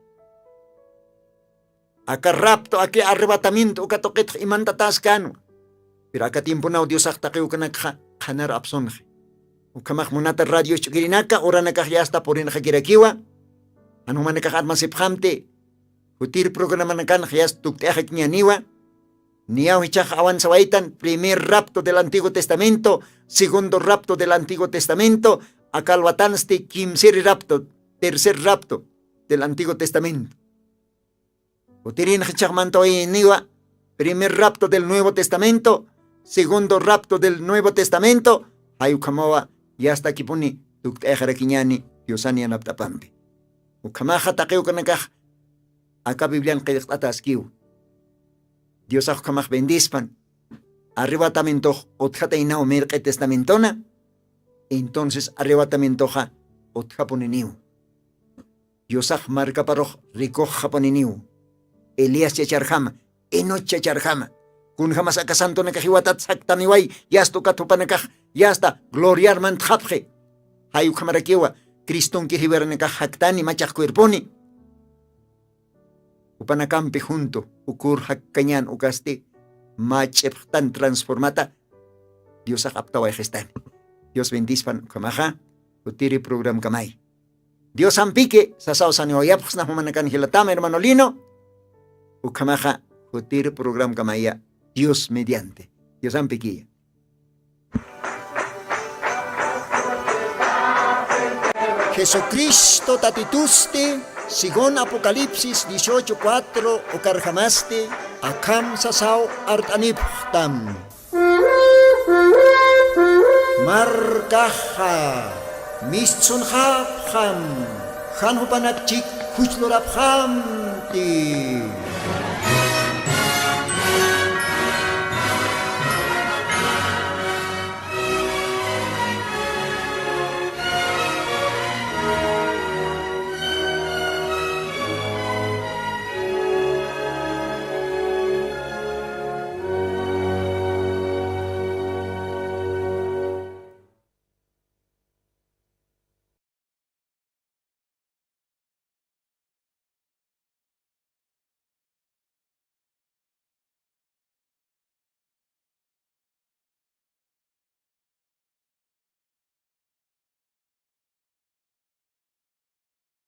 Aka rapto aki arrebatamiento uka toket imantatas kano. Pero aka tiempo na Dios akta kayo kanakha kanar apsonje. Ukamah munata radio chikirinaka ora nakahyasta por nakakirakiwa. Ano man nakakatmasiphamte. Hutir programa nakan hyas tukteahak nianiwa. Niyaw hichaj awan sawaitan, primer rapto del Antiguo Testamento, segundo rapto del Antiguo Testamento, akalwatanste kimseri rapto, tercer rapto del Antiguo Testamento. Utirin hichaj manto niwa, primer rapto del Nuevo Testamento, segundo rapto del Nuevo Testamento, hayukamawa, y hasta kipuni, tukteaharakiñani, diosani anaptapampi. Ukamaja takeu kanakaj, acá Biblian kayakataskiw. Dios kamach bendispan. Arrebatamento otjata inao merke testamentona. Entonces arrebatamento ja otjaponiniu. Dios marca paroj rico japoniniu. Elías chacharjama. Enoch chacharjama. Kun jamas akasanto nakajiwatat saktaniway. Yasto katupanakaj. Yasta gloriar mantjapje. Hayu kamarakiwa. Criston kijiberanakaj haktani machaj cuerponi. Upanakampi junto, ukur hakkanyan ukasti, macheptan transformata, Dios akaptawa gestan. Dios bendispan kamaja, utiri program kamay. Dios ampique, sasao sanioyaps na humanakan hilatama hermano Lino, ukamaja, utiri program kamaya, Dios mediante. Dios ampique. Jesucristo tatituste, según Apocalipsis 18:4, okarjamaste, akam sasao artaniptam. Markaha, mischunhapham, hanhupanakchik huchloraphamti.